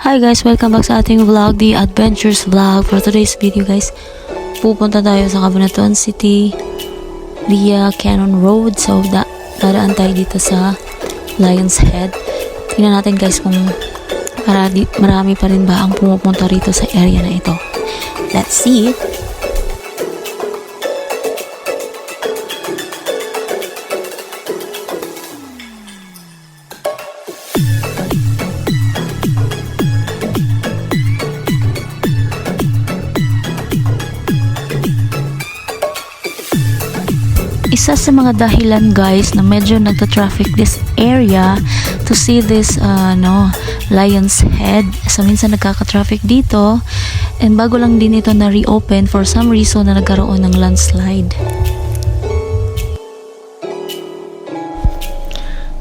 Hi guys, welcome back sa ating vlog, The Adventures Vlog. For today's video guys, pupunta tayo sa Cabanatuan City via Cannon Road. So, dadaan tayo dito sa Lion's Head. Tingnan natin guys kung marami pa rin ba ang pumupunta rito sa area na ito. Let's see. Isa sa mga dahilan guys na medyo nagta-traffic this area to see this Lion's Head. So minsan nagkaka-traffic dito, and bago lang din ito na reopen for some reason na nagkaroon ng landslide.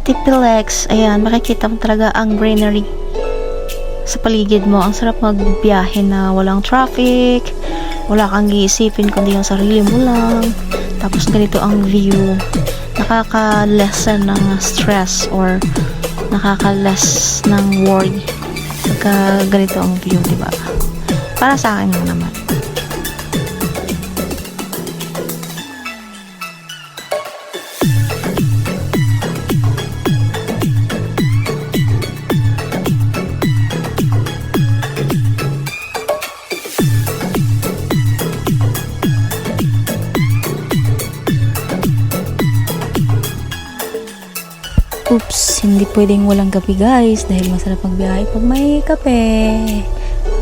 Tipilex, ayan, makikita mo talaga ang greenery sa paligid mo. Ang sarap magbiyahe na walang traffic, wala kang iisipin kundi yung sarili mo lang. Tapos ganito ang view, nakaka-lessen ng stress or nakaka-less ng worry pagka ganito ang view, diba? Para sa akin lang naman. Oops, hindi pwedeng walang kape guys dahil masarap magbiyahe pag may kape.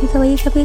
Kape.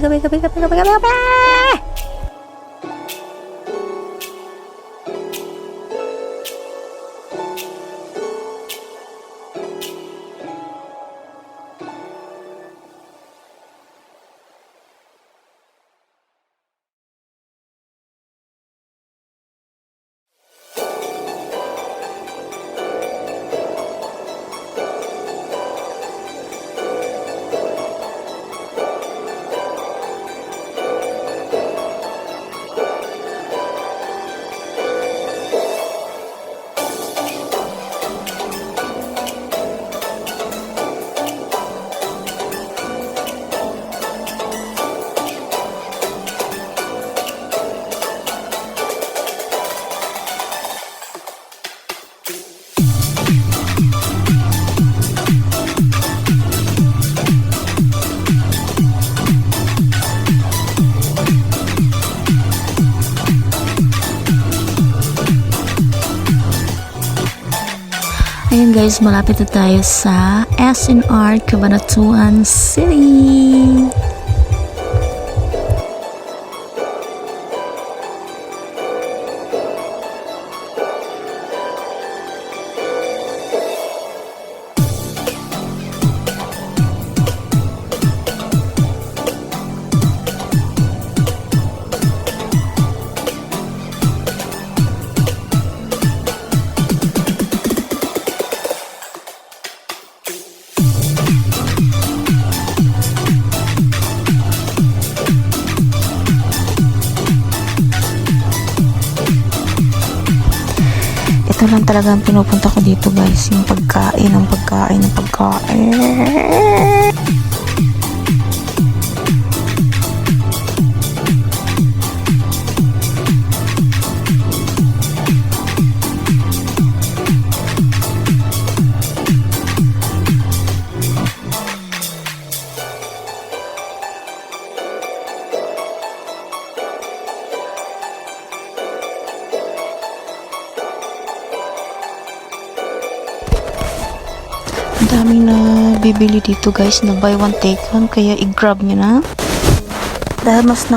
Ayun guys, malapit na tayo sa SNR Cabanatuan City. Ito lang talaga ang pinupunta ko dito guys, yung pagkain. Ang daming na bibili dito guys na buy one take one, kaya i-grab nyo na dahil mas